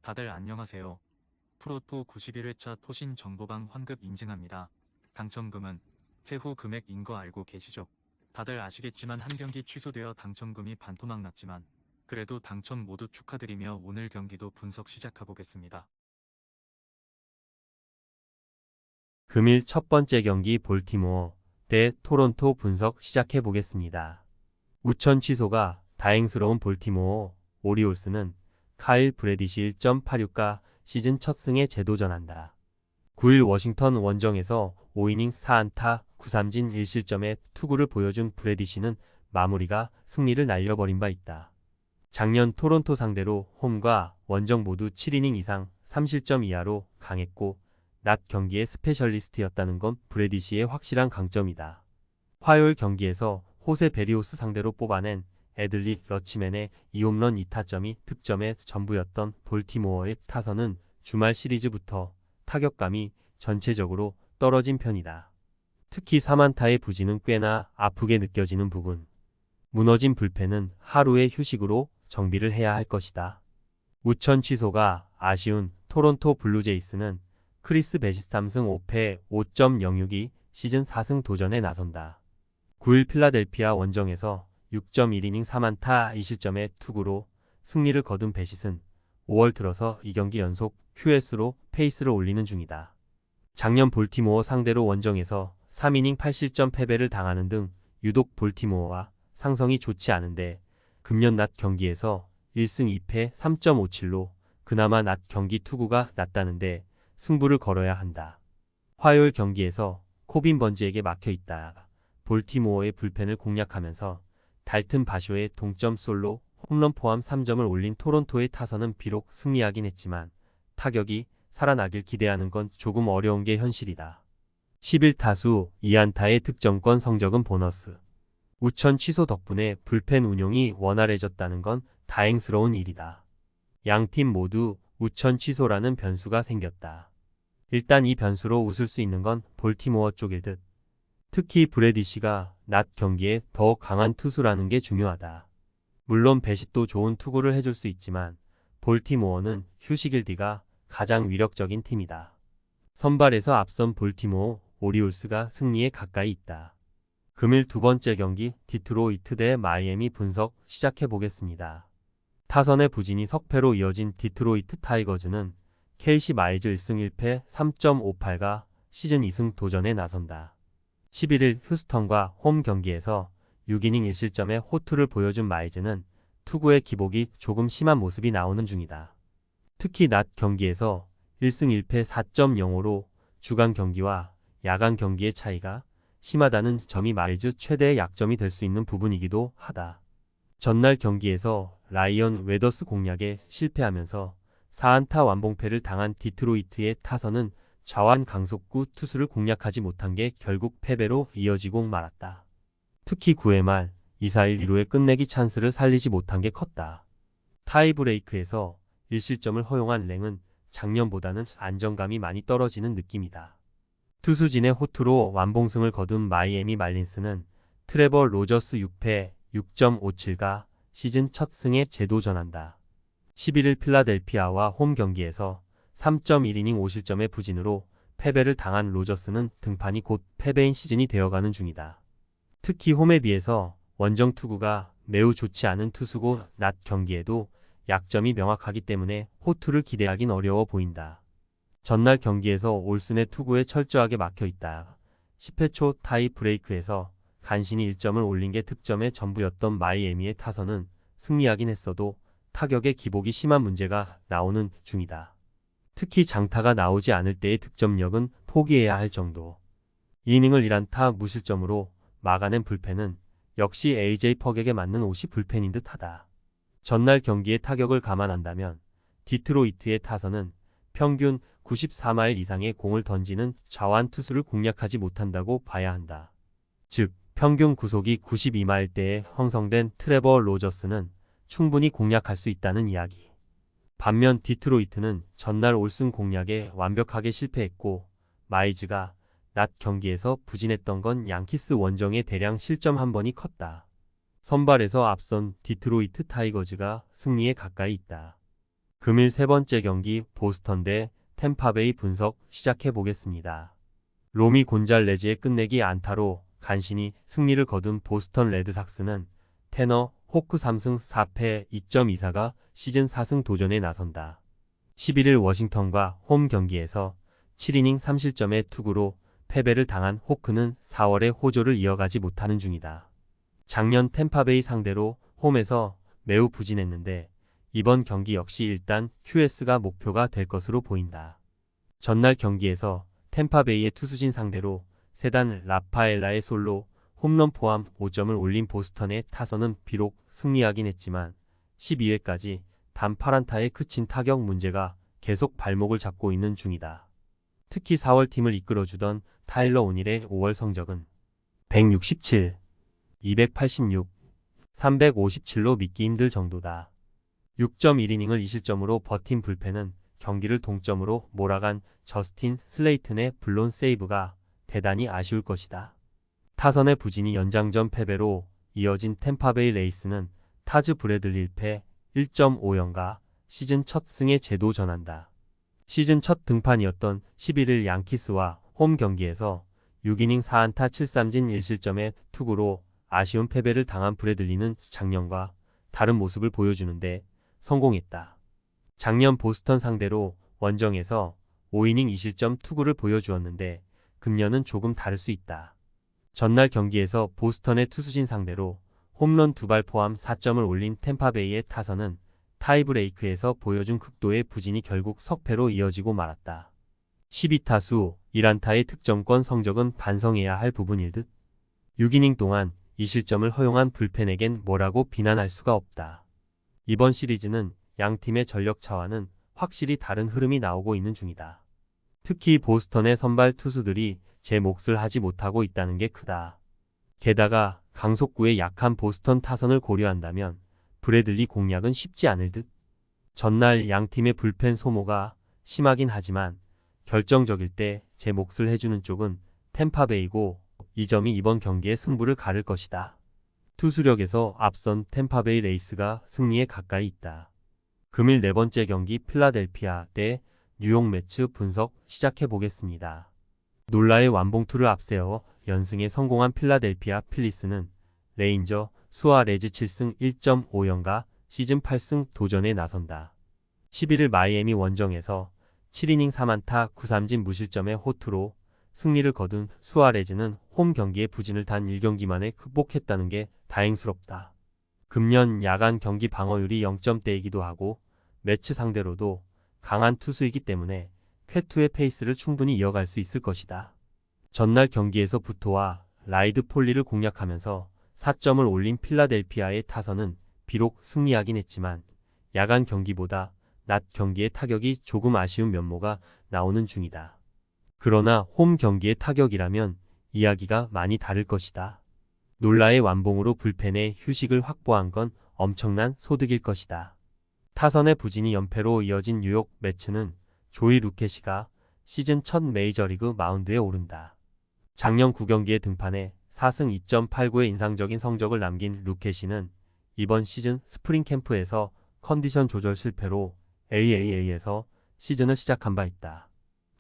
다들 안녕하세요. 프로토 91회차 토신 정보방 환급 인증합니다. 당첨금은 세후 금액인 거 알고 계시죠? 다들 아시겠지만 한 경기 취소되어 당첨금이 반토막 났지만 그래도 당첨 모두 축하드리며 오늘 경기도 분석 시작해보겠습니다. 금일 첫 번째 경기 볼티모어 대 토론토 분석 시작해 보겠습니다. 우천 취소가 다행스러운 볼티모어 오리올스는 카일 브래디시 1.86가 시즌 첫 승에 재도전한다. 9일 워싱턴 원정에서 5이닝 4안타 9삼진 1실점의 투구를 보여준 브래디시는 마무리가 승리를 날려버린 바 있다. 작년 토론토 상대로 홈과 원정 모두 7이닝 이상 3실점 이하로 강했고 낮 경기의 스페셜리스트였다는 건 브래디시의 확실한 강점이다. 화요일 경기에서 호세 베리오스 상대로 뽑아낸 애들리 러치맨의 2홈런 2타점이 득점의 전부였던 볼티모어의 타선은 주말 시리즈부터 타격감이 전체적으로 떨어진 편이다. 특히 3안타의 부진은 꽤나 아프게 느껴지는 부분. 무너진 불펜은 하루의 휴식으로 정비를 해야 할 것이다. 우천 취소가 아쉬운 토론토 블루제이스는 크리스 베시스 3승 5패 5.062 시즌 4승 도전에 나선다. 9일 필라델피아 원정에서 6.1이닝 3안타 2실점의 투구로 승리를 거둔 베시스는 5월 들어서 2경기 연속 QS로 페이스를 올리는 중이다. 작년 볼티모어 상대로 원정에서 3이닝 8실점 패배를 당하는 등 유독 볼티모어와 상성이 좋지 않은데 금년 낮 경기에서 1승 2패 3.57로 그나마 낮 경기 투구가 낮다는데 승부를 걸어야 한다. 화요일 경기에서 코빈 번지에게 막혀있다. 볼티모어의 불펜을 공략하면서 달튼 바쇼의 동점 솔로 홈런 포함 3점을 올린 토론토의 타선은 비록 승리하긴 했지만 타격이 살아나길 기대하는 건 조금 어려운 게 현실이다. 11타수 2안타의 득점권 성적은 보너스. 우천 취소 덕분에 불펜 운용이 원활해졌다는 건 다행스러운 일이다. 양팀 모두 우천 취소라는 변수가 생겼다. 일단 이 변수로 웃을 수 있는 건 볼티모어 쪽일 듯. 특히 브래디시가 낮 경기에 더 강한 투수라는 게 중요하다. 물론 배시도 좋은 투구를 해줄 수 있지만 볼티모어는 휴식일 뒤가 가장 위력적인 팀이다. 선발에서 앞선 볼티모어 오리올스가 승리에 가까이 있다. 금일 두 번째 경기 디트로이트 대 마이애미 분석 시작해 보겠습니다. 타선의 부진이 석패로 이어진 디트로이트 타이거즈는 KC 마이즈 1승 1패 3.58가 시즌 2승 도전에 나선다. 11일 휴스턴과 홈 경기에서 6이닝 1실점의 호투를 보여준 마이즈는 투구의 기복이 조금 심한 모습이 나오는 중이다. 특히 낮 경기에서 1승 1패 4.05로 주간 경기와 야간 경기의 차이가 심하다는 점이 마이즈 최대의 약점이 될 수 있는 부분이기도 하다. 전날 경기에서 라이언 웨더스 공략에 실패하면서 4안타 완봉패를 당한 디트로이트의 타선은 좌완 강속구 투수를 공략하지 못한 게 결국 패배로 이어지고 말았다. 특히 9회 말 2-4-1 2루의 끝내기 찬스를 살리지 못한 게 컸다. 타이브레이크에서 1실점을 허용한 랭은 작년보다는 안정감이 많이 떨어지는 느낌이다. 투수진의 호투로 완봉승을 거둔 마이애미 말린스는 트레버 로저스 6패 6.57가 시즌 첫 승에 재도전한다. 11일 필라델피아와 홈 경기에서 3.1이닝 5실점의 부진으로 패배를 당한 로저스는 등판이 곧 패배인 시즌이 되어가는 중이다. 특히 홈에 비해서 원정 투구가 매우 좋지 않은 투수고 낮 경기에도 약점이 명확하기 때문에 호투를 기대하긴 어려워 보인다. 전날 경기에서 올슨의 투구에 철저하게 막혀있다. 10회 초 타이 브레이크에서 간신히 1점을 올린 게 득점의 전부였던 마이애미의 타선은 승리하긴 했어도 타격의 기복이 심한 문제가 나오는 중이다. 특히 장타가 나오지 않을 때의 득점력은 포기해야 할 정도. 이닝을 1안타 무실점으로 막아낸 불펜은 역시 AJ 퍽에게 맞는 옷이 불펜인 듯하다. 전날 경기의 타격을 감안한다면 디트로이트의 타선은 평균 94마일 이상의 공을 던지는 좌완 투수를 공략하지 못한다고 봐야 한다. 즉 평균 구속이 92마일대에 형성된 트레버 로저스는 충분히 공략할 수 있다는 이야기. 반면 디트로이트는 전날 올슨 공략에 완벽하게 실패했고 마이즈가 낮 경기에서 부진했던 건 양키스 원정의 대량 실점 한 번이 컸다. 선발에서 앞선 디트로이트 타이거즈가 승리에 가까이 있다. 금일 세 번째 경기 보스턴 대 템파베이 분석 시작해 보겠습니다. 로미 곤잘레즈의 끝내기 안타로 간신히 승리를 거둔 보스턴 레드삭스는 테너 호크 3승 4패 2.24가 시즌 4승 도전에 나선다. 11일 워싱턴과 홈 경기에서 7이닝 3실점의 투구로 패배를 당한 호크는 4월에 호조를 이어가지 못하는 중이다. 작년 템파베이 상대로 홈에서 매우 부진했는데 이번 경기 역시 일단 QS가 목표가 될 것으로 보인다. 전날 경기에서 템파베이의 투수진 상대로 세단 라파엘라의 솔로 홈런 포함 5점을 올린 보스턴의 타선은 비록 승리하긴 했지만 12회까지 단 8안타에 그친 타격 문제가 계속 발목을 잡고 있는 중이다. 특히 4월 팀을 이끌어주던 타일러 오닐의 5월 성적은 167, 286, 357로 믿기 힘들 정도다. 6.1이닝을 2실점으로 버틴 불펜은 경기를 동점으로 몰아간 저스틴 슬레이튼의 블론 세이브가 대단히 아쉬울 것이다. 타선의 부진이 연장전 패배로 이어진 템파베이 레이스는 타즈 브래들리 1패 1.50가 시즌 첫 승에 제도 전한다. 시즌 첫 등판이었던 11일 양키스와 홈 경기에서 6이닝 4안타 7삼진 1실점의 투구로 아쉬운 패배를 당한 브래들리는 작년과 다른 모습을 보여주는데 성공했다. 작년 보스턴 상대로 원정에서 5이닝 2실점 투구를 보여주었는데 금년은 조금 다를 수 있다. 전날 경기에서 보스턴의 투수진 상대로 홈런 2발 포함 4점을 올린 템파베이의 타선은 타이브레이크에서 보여준 극도의 부진이 결국 석패로 이어지고 말았다. 12타수 1안타의 득점권 성적은 반성해야 할 부분일 듯. 6이닝 동안 2실점을 허용한 불펜에겐 뭐라고 비난할 수가 없다. 이번 시리즈는 양팀의 전력 차와는 확실히 다른 흐름이 나오고 있는 중이다. 특히 보스턴의 선발 투수들이 제 몫을 하지 못하고 있다는 게 크다. 게다가 강속구에 약한 보스턴 타선을 고려한다면 브래들리 공략은 쉽지 않을 듯. 전날 양팀의 불펜 소모가 심하긴 하지만 결정적일 때 제 몫을 해주는 쪽은 템파베이고 이 점이 이번 경기의 승부를 가를 것이다. 투수력에서 앞선 템파베이 레이스가 승리에 가까이 있다. 금일 네 번째 경기 필라델피아 대 뉴욕 매츠 분석 시작해 보겠습니다. 놀라의 완봉투를 앞세워 연승에 성공한 필라델피아 필리스는 레인저 수아레즈 7승 1.50가 시즌 8승 도전에 나선다. 11일 마이애미 원정에서 7이닝 3안타 9삼진 무실점의 호투로 승리를 거둔 수아레즈는 홈 경기의 부진을 단 1경기 만에 극복했다는 게 다행스럽다. 금년 야간 경기 방어율이 0점대이기도 하고 매치 상대로도 강한 투수이기 때문에 쾌투의 페이스를 충분히 이어갈 수 있을 것이다. 전날 경기에서 부토와 라이드 폴리를 공략하면서 4점을 올린 필라델피아의 타선은 비록 승리하긴 했지만 야간 경기보다 낮 경기의 타격이 조금 아쉬운 면모가 나오는 중이다. 그러나 홈 경기의 타격이라면 이야기가 많이 다를 것이다. 놀라의 완봉으로 불펜에 휴식을 확보한 건 엄청난 소득일 것이다. 타선의 부진이 연패로 이어진 뉴욕 매츠는 조이 루케시가 시즌 첫 메이저리그 마운드에 오른다. 작년 9경기에 등판해 4승 2.89의 인상적인 성적을 남긴 루케시는 이번 시즌 스프링 캠프에서 컨디션 조절 실패로 AAA에서 시즌을 시작한 바 있다.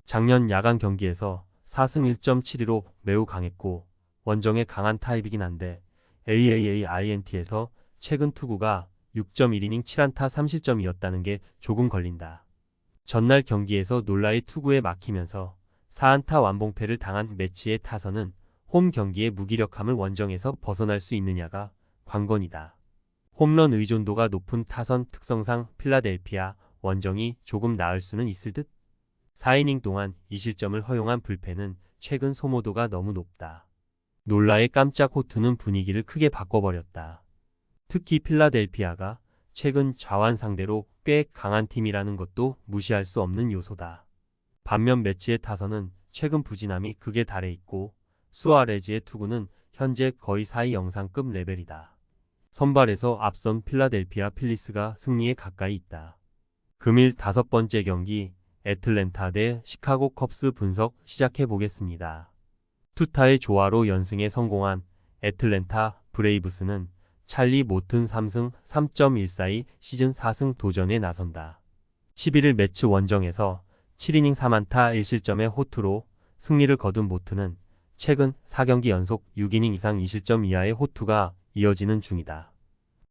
작년 야간 경기에서 4승 1.72로 매우 강했고 원정에 강한 타입이긴 한데 AAA INT에서 최근 투구가 6.1이닝 7안타 3실점이었다는 게 조금 걸린다. 전날 경기에서 놀라의 투구에 막히면서 4안타 완봉패를 당한 매치의 타선은 홈 경기의 무기력함을 원정에서 벗어날 수 있느냐가 관건이다. 홈런 의존도가 높은 타선 특성상 필라델피아 원정이 조금 나을 수는 있을 듯. 4이닝 동안 2실점을 허용한 불펜은 최근 소모도가 너무 높다. 놀라의 깜짝 호투는 분위기를 크게 바꿔버렸다. 특히 필라델피아가 최근 좌완 상대로 꽤 강한 팀이라는 것도 무시할 수 없는 요소다. 반면 매치의 타선은 최근 부진함이 극에 달해 있고 수아레즈의 투구는 현재 거의 4위 영상급 레벨이다. 선발에서 앞선 필라델피아 필리스가 승리에 가까이 있다. 금일 다섯 번째 경기 애틀랜타 대 시카고 컵스 분석 시작해 보겠습니다. 투타의 조화로 연승에 성공한 애틀랜타 브레이브스는 찰리 모튼 3승 3.142 시즌 4승 도전에 나선다. 11일 매치 원정에서 7이닝 4안타 1실점의 호투로 승리를 거둔 모트는 최근 4경기 연속 6이닝 이상 2실점 이하의 호투가 이어지는 중이다.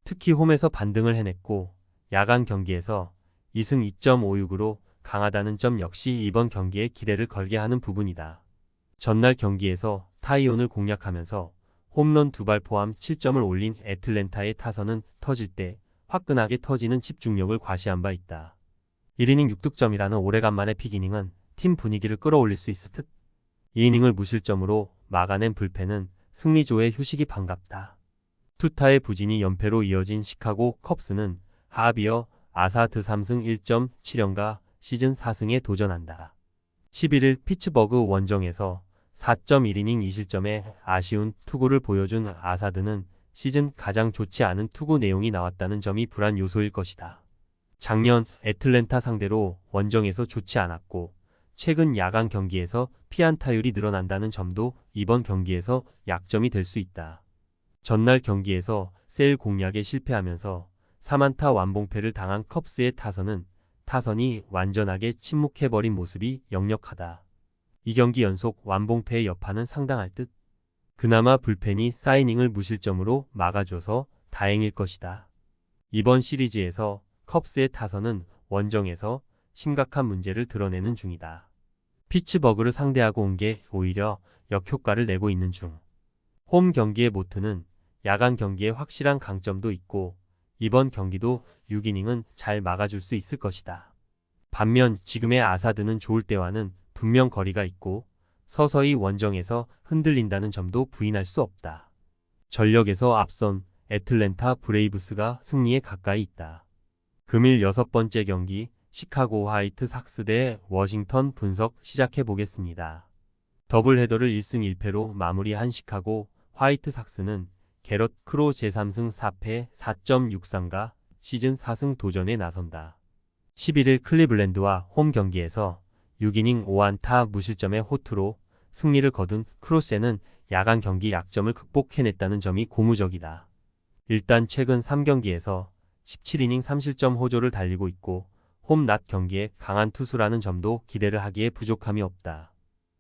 특히 홈에서 반등을 해냈고 야간 경기에서 2승 2.56으로 강하다는 점 역시 이번 경기에 기대를 걸게 하는 부분이다. 전날 경기에서 타이온을 공략하면서 홈런 2발 포함 7점을 올린 애틀랜타의 타선은 터질 때 화끈하게 터지는 집중력을 과시한 바 있다. 1이닝 6득점이라는 오래간만의 픽이닝은 팀 분위기를 끌어올릴 수 있을 듯. 2이닝을 무실점으로 막아낸 불펜은 승리조의 휴식이 반갑다. 투타의 부진이 연패로 이어진 시카고 컵스는 하비어 아사드 3승 1.7연가 시즌 4승에 도전한다. 11일 피츠버그 원정에서 4.1이닝 2실점의 아쉬운 투구를 보여준 아사드는 시즌 가장 좋지 않은 투구 내용이 나왔다는 점이 불안 요소일 것이다. 작년 애틀랜타 상대로 원정에서 좋지 않았고 최근 야간 경기에서 피안타율이 늘어난다는 점도 이번 경기에서 약점이 될 수 있다. 전날 경기에서 세일 공략에 실패하면서 3안타 완봉패를 당한 컵스의 타선이 완전하게 침묵해버린 모습이 역력하다. 이 경기 연속 완봉패의 여파는 상당할 듯. 그나마 불펜이 사이닝을 무실점으로 막아줘서 다행일 것이다. 이번 시리즈에서 컵스의 타선은 원정에서 심각한 문제를 드러내는 중이다. 피츠버그를 상대하고 온 게 오히려 역효과를 내고 있는 중. 홈 경기의 모트는 야간 경기에 확실한 강점도 있고 이번 경기도 6이닝은 잘 막아줄 수 있을 것이다. 반면 지금의 아사드는 좋을 때와는 분명 거리가 있고 서서히 원정에서 흔들린다는 점도 부인할 수 없다. 전력에서 앞선 애틀랜타 브레이브스가 승리에 가까이 있다. 금일 6번째 경기 시카고 화이트 삭스 대 워싱턴 분석 시작해 보겠습니다. 더블헤더를 1승 1패로 마무리한 시카고 화이트 삭스는 게럿 크로 제3승 4패 4.63가 시즌 4승 도전에 나선다. 11일 클리블랜드와 홈 경기에서 6이닝 5안타 무실점의 호투로 승리를 거둔 크로세는 야간 경기 약점을 극복해냈다는 점이 고무적이다. 일단 최근 3경기에서 17이닝 3실점 호조를 달리고 있고 홈 낮 경기에 강한 투수라는 점도 기대를 하기에 부족함이 없다.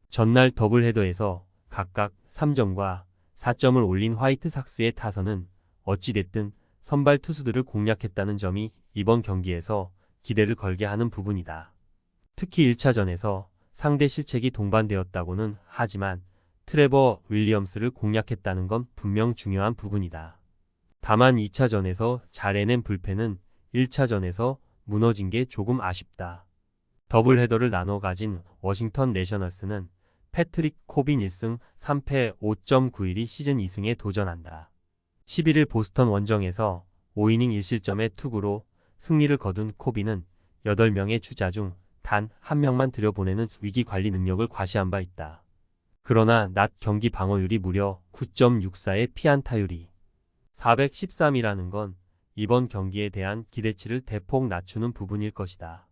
전날 더블헤더에서 각각 3점과 4점을 올린 화이트 삭스의 타선은 어찌됐든 선발 투수들을 공략했다는 점이 이번 경기에서 기대를 걸게 하는 부분이다. 특히 1차전에서 상대 실책이 동반되었다고는 하지만 트레버 윌리엄스를 공략했다는 건 분명 중요한 부분이다. 다만 2차전에서 잘 해낸 불펜은 1차전에서 무너진 게 조금 아쉽다. 더블헤더를 나눠 가진 워싱턴 내셔널스는 패트릭 코빈 1승 3패 5.91이 시즌 2승에 도전한다. 11일 보스턴 원정에서 5이닝 1실점의 투구로 승리를 거둔 코빈은 8명의 주자 중 단 1명만 들여보내는 위기 관리 능력을 과시한 바 있다. 그러나 낮 경기 방어율이 무려 9.64의 피안타율이 413이라는 건 이번 경기에 대한 기대치를 대폭 낮추는 부분일 것이다.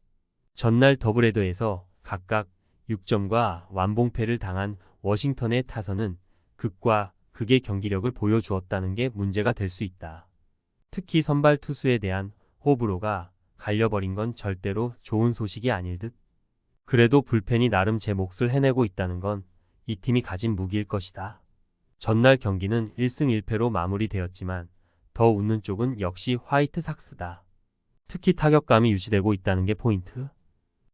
전날 더블헤더에서 각각 6점과 완봉패를 당한 워싱턴의 타선은 극과 극의 경기력을 보여주었다는 게 문제가 될 수 있다. 특히 선발 투수에 대한 호불호가 갈려버린 건 절대로 좋은 소식이 아닐 듯. 그래도 불펜이 나름 제 몫을 해내고 있다는 건 이 팀이 가진 무기일 것이다. 전날 경기는 1승 1패로 마무리되었지만 더 웃는 쪽은 역시 화이트 삭스다. 특히 타격감이 유지되고 있다는 게 포인트.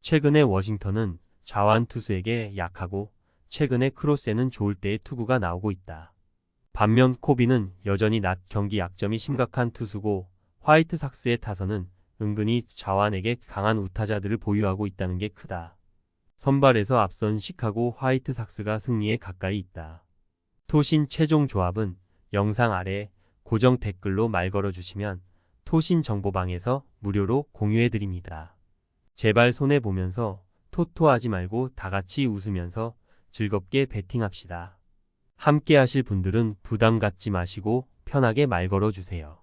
최근에 워싱턴은 좌완 투수에게 약하고 최근에 크로세는 좋을 때의 투구가 나오고 있다. 반면 코비는 여전히 낮 경기 약점이 심각한 투수고 화이트 삭스의 타선은 은근히 좌완에게 강한 우타자들을 보유하고 있다는 게 크다. 선발에서 앞선 시카고 화이트 삭스가 승리에 가까이 있다. 토신 최종 조합은 영상 아래 고정 댓글로 말 걸어주시면 토신 정보방에서 무료로 공유해드립니다. 제발 손해보면서 토토하지 말고 다같이 웃으면서 즐겁게 베팅합시다. 함께 하실 분들은 부담 갖지 마시고 편하게 말 걸어주세요.